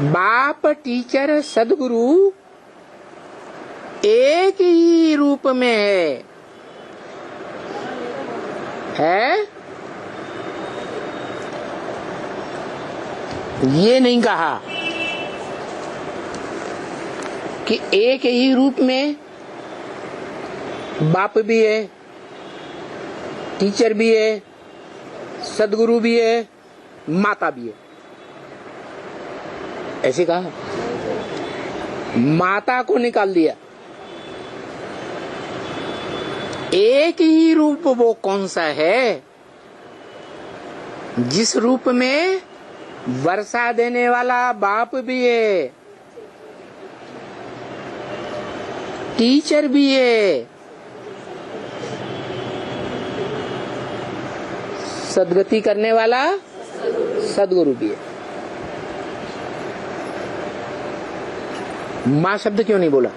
बाप, टीचर, सदगुरु एक ही रूप में है? ये नहीं कहा कि एक ही रूप में बाप भी है, टीचर भी है, सदगुरु भी है, माता भी है। ऐसे कहा, माता को निकाल दिया। एक ही रूप वो कौन सा है? जिस रूप में वर्षा देने वाला बाप भी है, टीचर भी है, सद्गति करने वाला सदगुरु भी है। माँ शब्द क्यों नहीं बोला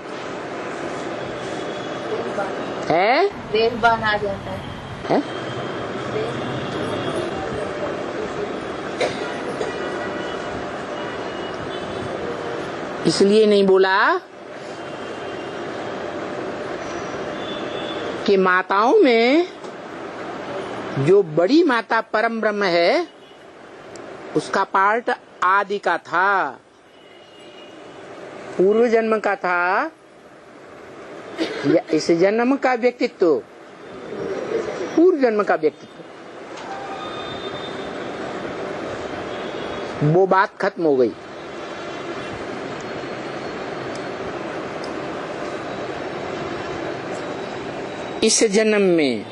है? देवबान आ जाता है। इसलिए नहीं बोला कि माताओं में जो बड़ी माता परम ब्रह्म है उसका पार्ट आदि का था, पूर्व जन्म का था, या इस जन्म का व्यक्तित्व, पूर्व जन्म का व्यक्तित्व। वो बात खत्म हो गई। इस जन्म में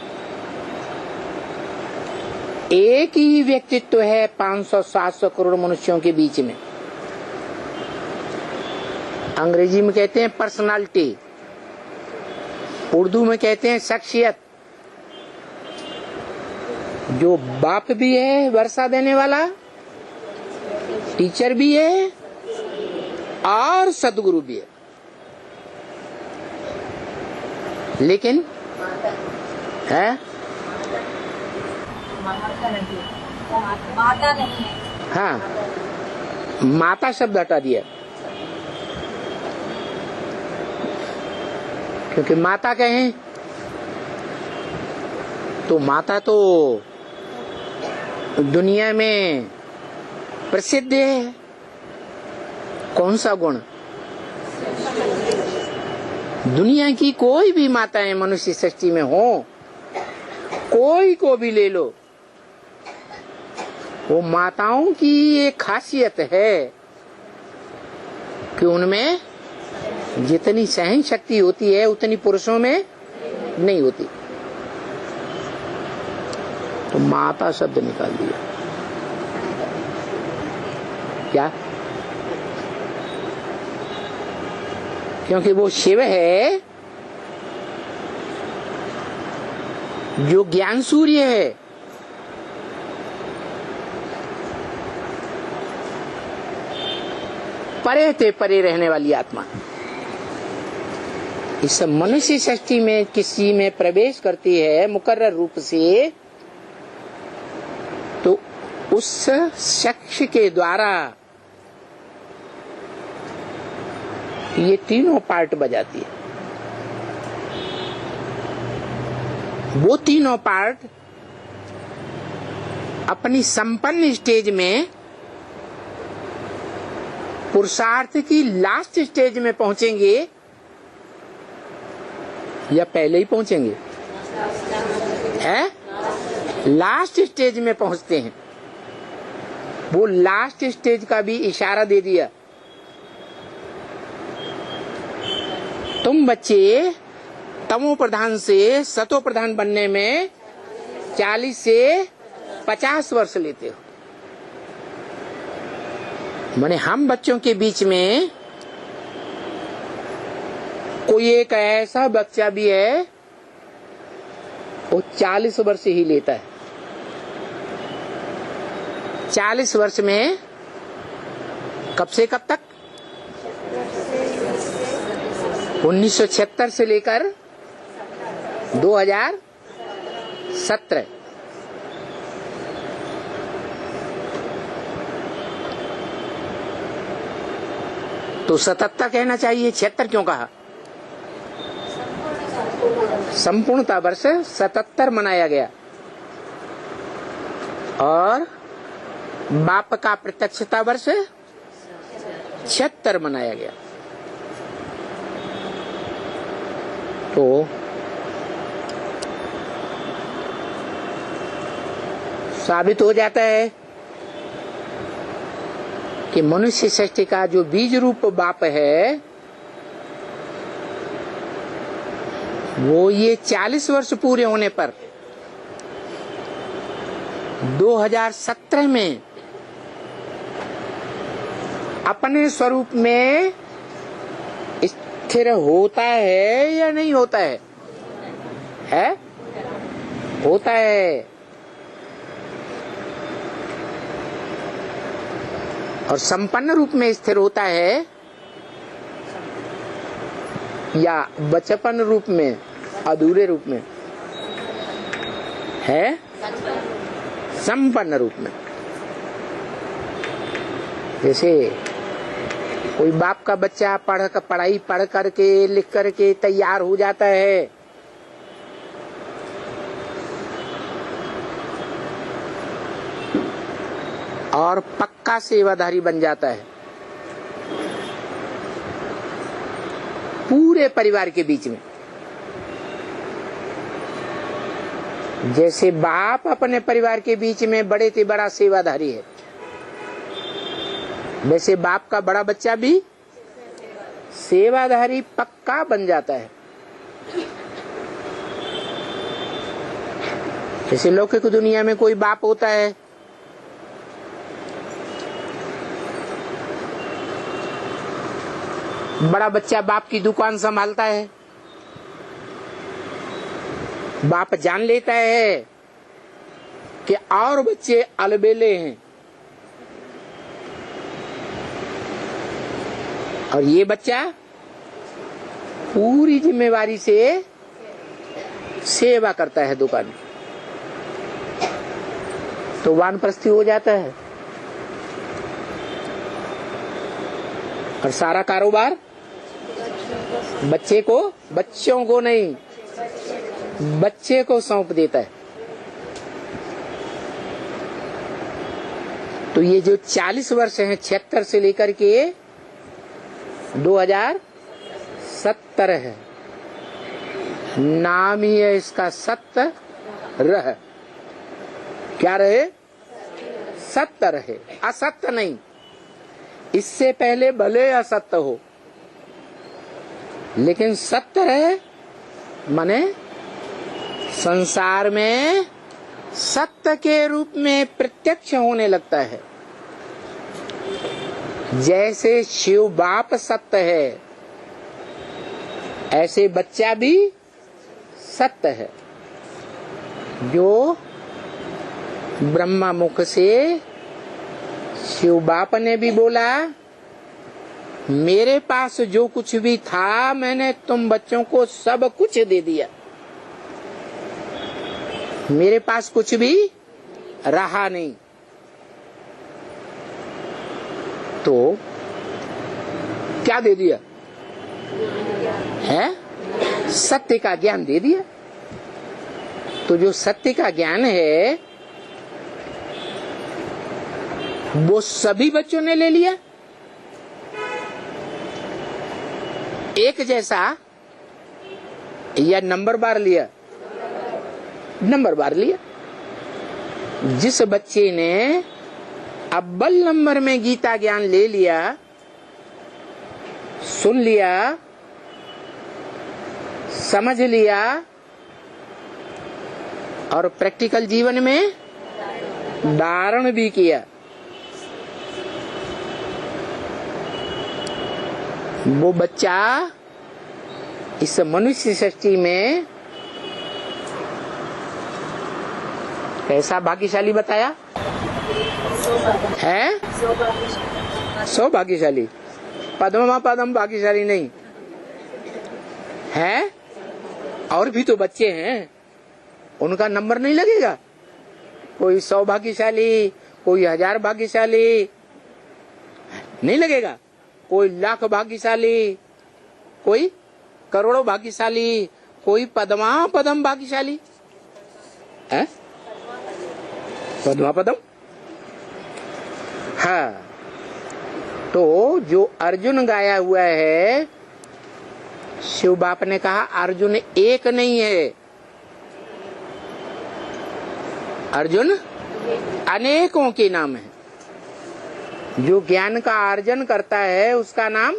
एक ही व्यक्तित्व है 500-700 करोड़ मनुष्यों के बीच में। अंग्रेजी में कहते हैं पर्सनालिटी, उर्दू में कहते हैं शख्सियत। जो बाप भी है वर्षा देने वाला, टीचर भी है और सदगुरु भी है। लेकिन है माता नहीं है। हाँ, माता शब्द हटा दिया, क्योंकि माता कहें तो माता तो दुनिया में प्रसिद्ध है। कौन सा गुण? दुनिया की कोई भी माताएं मनुष्य सृष्टि में हो, कोई को भी ले लो, वो माताओं की एक खासियत है कि उनमें जितनी सहन शक्ति होती है उतनी पुरुषों में नहीं होती। तो माता शब्द निकाल दिया। क्या? क्योंकि वो शिव है जो ज्ञान सूर्य है, परे ते परे रहने वाली आत्मा। इस मनुष्य सृष्टि में किसी में प्रवेश करती है मुकर्रर रूप से, तो उस शख्स के द्वारा ये तीनों पार्ट बजाती है। वो तीनों पार्ट अपनी संपन्न स्टेज में पुरुषार्थ की लास्ट स्टेज में पहुंचेंगे या पहले ही पहुंचेंगे? है? लास्ट स्टेज में पहुंचते हैं। वो लास्ट स्टेज का भी इशारा दे दिया। तुम बच्चे तमो प्रधान से सतो प्रधान बनने में 40 से 50 वर्ष लेते हो। माने हम बच्चों के बीच में कोई एक ऐसा बच्चा भी है वो 40 वर्ष ही लेता है। 40 वर्ष में कब से कब तक? 1976 से लेकर 2017। तो 77 कहना चाहिए, 76 क्यों कहा? संपूर्णता वर्ष 77 मनाया गया और बाप का प्रत्यक्षता वर्ष 76 मनाया गया। तो साबित हो जाता है कि मनुष्य सृष्टि का जो बीज रूप बाप है वो ये 40 वर्ष पूरे होने पर 2017 में अपने स्वरूप में स्थिर होता है या नहीं होता है? है? होता है। और संपन्न रूप में स्थिर होता है या बचपन रूप में, अधूरे रूप में? है संपन्न रूप में। जैसे कोई बाप का बच्चा पढ़ाई पढ़ करके लिख करके तैयार हो जाता है और पक्का सेवाधारी बन जाता है पूरे परिवार के बीच में। जैसे बाप अपने परिवार के बीच में बड़े से बड़ा सेवाधारी है, वैसे बाप का बड़ा बच्चा भी सेवाधारी पक्का बन जाता है। जैसे लौकिक दुनिया में कोई बाप होता है, बड़ा बच्चा बाप की दुकान संभालता है, बाप जान लेता है कि और बच्चे अलबेले हैं और ये बच्चा पूरी जिम्मेवारी से सेवा करता है दुकान में, तो वानप्रस्थी हो जाता है और सारा कारोबार बच्चों को नहीं, बच्चे को सौंप देता है। तो ये जो 40 वर्ष हैं 76 से लेकर के 2070 है, नाम ही है इसका सत्य रह। क्या रहे? सत्य रहे, असत्य नहीं। इससे पहले भले असत्य हो लेकिन सत्य रहे, माने संसार में सत्य के रूप में प्रत्यक्ष होने लगता है। जैसे शिव बाप सत्य है ऐसे बच्चा भी सत्य है। जो ब्रह्मा मुख से शिव बाप ने भी बोला, मेरे पास जो कुछ भी था मैंने तुम बच्चों को सब कुछ दे दिया, मेरे पास कुछ भी रहा नहीं। तो क्या दे दिया है? सत्य का ज्ञान दे दिया। तो जो सत्य का ज्ञान है वो सभी बच्चों ने ले लिया एक जैसा, या नंबर बार लिया? नंबर बार लिया। जिस बच्चे ने अव्वल नंबर में गीता ज्ञान ले लिया, सुन लिया, समझ लिया और प्रैक्टिकल जीवन में धारण भी किया, वो बच्चा इस मनुष्य सृष्टि में कैसा भाग्यशाली बताया है? सौभाग्यशाली। पद्मा पदम भाग्यशाली नहीं है। और भी तो बच्चे हैं, उनका नंबर नहीं लगेगा। कोई 100 भाग्यशाली, कोई 1000 भाग्यशाली नहीं लगेगा। कोई लाख भाग्यशाली, कोई करोड़ों भाग्यशाली, कोई पद्म भाग्यशाली है। पद्म हाँ। तो जो अर्जुन गाया हुआ है, शिव बाप ने कहा अर्जुन एक नहीं है, अर्जुन अनेकों के नाम है। जो ज्ञान का अर्जन करता है उसका नाम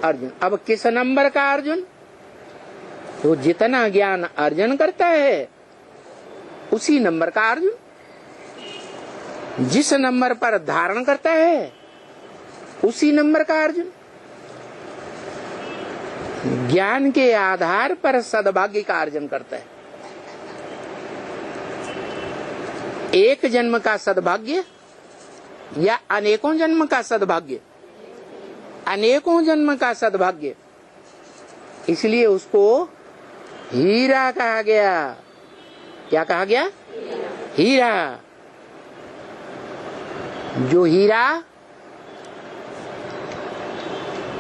अर्जुन। अब किस नंबर का अर्जुन? तो जितना ज्ञान अर्जन करता है उसी नंबर का अर्जुन। जिस नंबर पर धारण करता है उसी नंबर का अर्जुन। ज्ञान के आधार पर सद्भाग्य का अर्जन करता है। एक जन्म का सद्भाग्य या अनेकों जन्म का सद्भाग्य? अनेकों जन्म का सद्भाग्य। इसलिए उसको हीरा कहा गया। क्या कहा गया? हीरा। जो हीरा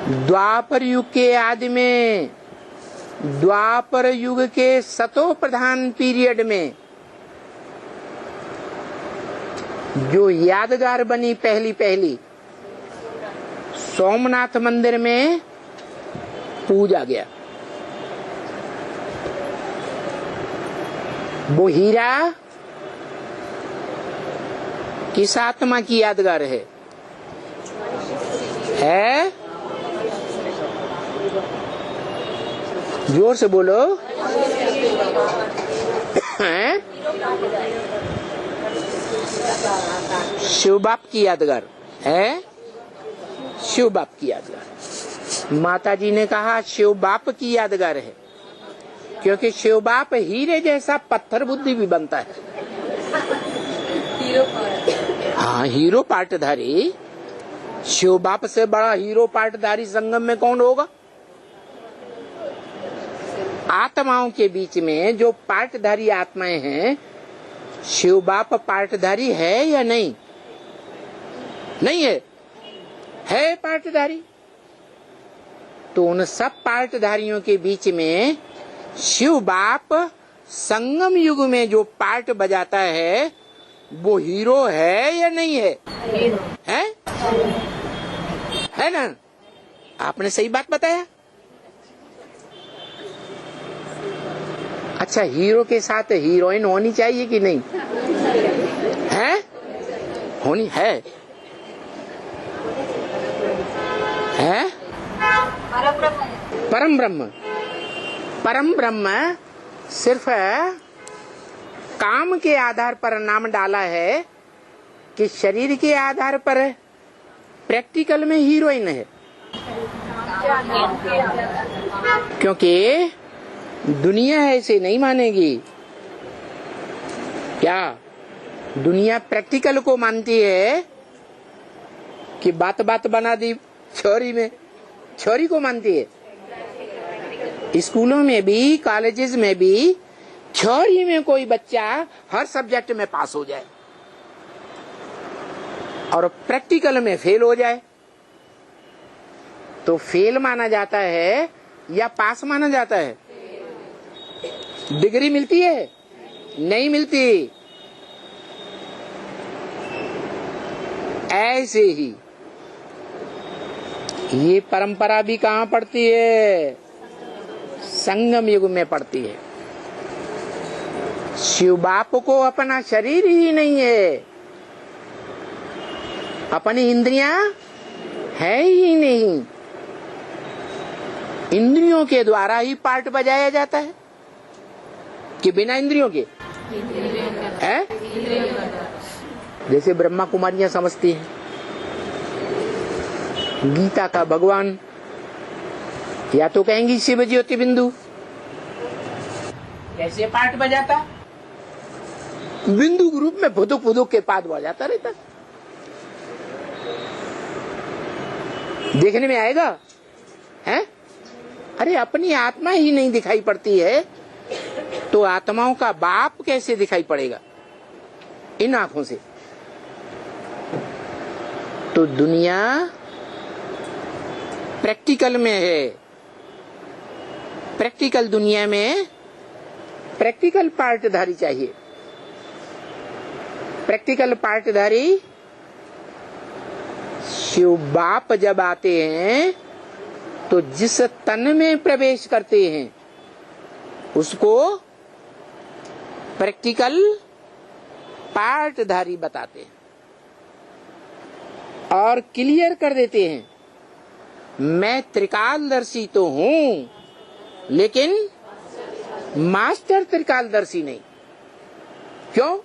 द्वापर युग के आदि में, द्वापर युग के सतो प्रधान पीरियड में जो यादगार बनी पहली सोमनाथ मंदिर में पूजा गया, वो हीरा किस आत्मा की यादगार है? जोर से बोलो। है शिव बाप की यादगार है। शिव बाप की यादगार। माता जी ने कहा शिव बाप की यादगार है, क्योंकि शिव बाप हीरे जैसा पत्थर बुद्धि भी बनता है। हाँ, हीरो पाटधारी। शिव बाप से बड़ा हीरो पाटधारी संगम में कौन होगा? आत्माओं के बीच में जो पाटधारी आत्माएं हैं, शिव बाप पाटधारी है या नहीं? नहीं है, है पाटधारी। तो उन सब पाटधारियों के बीच में शिव बाप संगम युग में जो पाट बजाता है वो हीरो है या नहीं है? है ना? आपने सही बात बताया। अच्छा, हीरो के साथ हीरोइन होनी चाहिए कि नहीं? है? होनी है? है? परम ब्रह्म। परम ब्रह्म सिर्फ काम के आधार पर नाम डाला है कि शरीर के आधार पर है? प्रैक्टिकल में हीरोइन है। क्योंकि दुनिया ऐसे नहीं मानेगी। क्या दुनिया प्रैक्टिकल को मानती है कि बात बात बना दी छोरी में? छोरी को मानती है। स्कूलों में भी, कॉलेजेस में भी छोरी में कोई बच्चा हर सब्जेक्ट में पास हो जाए और प्रैक्टिकल में फेल हो जाए तो फेल माना जाता है या पास माना जाता है? डिग्री मिलती है? नहीं मिलती। ऐसे ही ये परंपरा भी कहाँ पड़ती है? संगम युग में पड़ती है। शिव बाप को अपना शरीर ही नहीं है, अपनी इंद्रियां है ही नहीं। इंद्रियों के द्वारा ही पार्ट बजाया जाता है कि बिना इंद्रियों के? है? जैसे ब्रह्मा कुमारियां समझती हैं गीता का भगवान या तो कहेंगी शिव ज्योति बिंदु। कैसे पार्ट बजाता? बिंदु ग्रुप में फुदुक फुदुक के पाद बजाता रहता। देखने में आएगा? है? अरे अपनी आत्मा ही नहीं दिखाई पड़ती है तो आत्माओं का बाप कैसे दिखाई पड़ेगा इन आंखों से? तो दुनिया प्रैक्टिकल में है। प्रैक्टिकल दुनिया में प्रैक्टिकल पार्टधारी चाहिए। प्रैक्टिकल पार्टधारी शिव बाप जब आते हैं तो जिस तन में प्रवेश करते हैं उसको प्रैक्टिकल पार्टधारी बताते हैं और क्लियर कर देते हैं, मैं त्रिकालदर्शी तो हूं लेकिन मास्टर त्रिकालदर्शी नहीं। क्यों?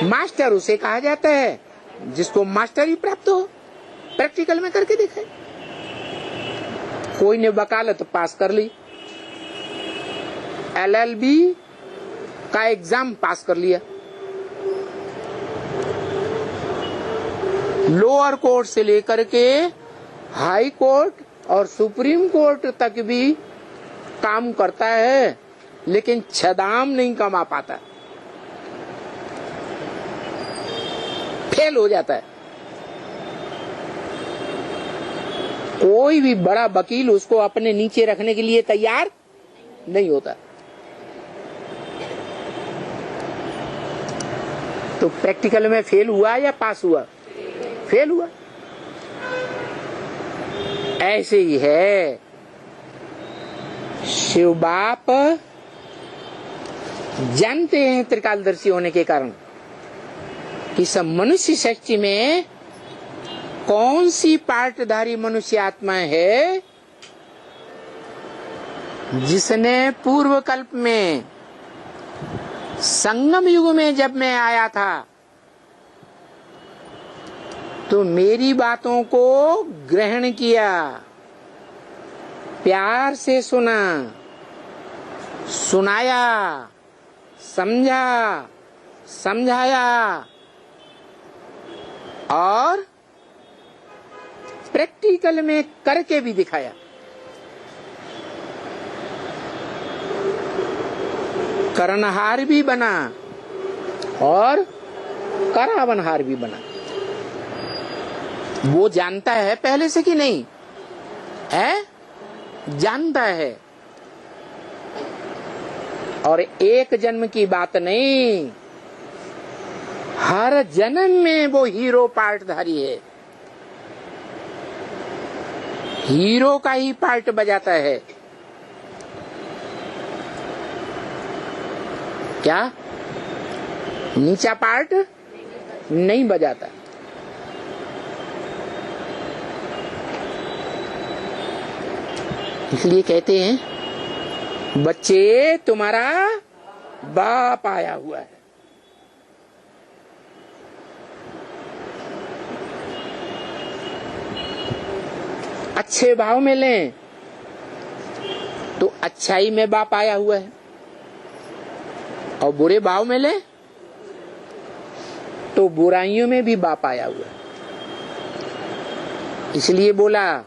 मास्टर उसे कहा जाता है जिसको मास्टरी प्राप्त हो, प्रैक्टिकल में करके दिखाए। कोई ने वकालत पास कर ली, LLB का एग्जाम पास कर लिया, लोअर कोर्ट से लेकर के हाई कोर्ट और सुप्रीम कोर्ट तक भी काम करता है लेकिन छदाम नहीं कमा पाता, फेल हो जाता है। कोई भी बड़ा वकील उसको अपने नीचे रखने के लिए तैयार नहीं होता। तो प्रैक्टिकल में फेल हुआ या पास हुआ? फेल हुआ। ऐसे ही है, शिव बाप जानते हैं त्रिकालदर्शी होने के कारण कि सब मनुष्य सृष्टि में कौन सी पार्टधारी मनुष्य आत्मा है जिसने पूर्व कल्प में संगम युग में जब मैं आया था तो मेरी बातों को ग्रहण किया, प्यार से सुना, सुनाया, समझा, समझाया और प्रैक्टिकल में करके भी दिखाया। करनहार भी बना और करावनहार भी बना। वो जानता है पहले से कि नहीं है? जानता है। और एक जन्म की बात नहीं, हर जन्म में वो हीरो पार्टधारी है, हीरो का ही पार्ट बजाता है। क्या? नीचा पार्ट नहीं बजाता। इसलिए कहते हैं बच्चे तुम्हारा बाप आया हुआ है। अच्छे भाव में लें तो अच्छाई में बाप आया हुआ है और बुरे भाव में लें तो बुराइयों में भी बाप आया हुआ है। इसलिए बोला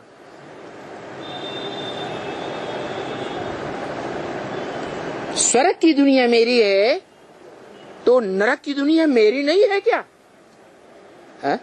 स्वर्ग की दुनिया मेरी है तो नरक की दुनिया मेरी नहीं है क्या? है?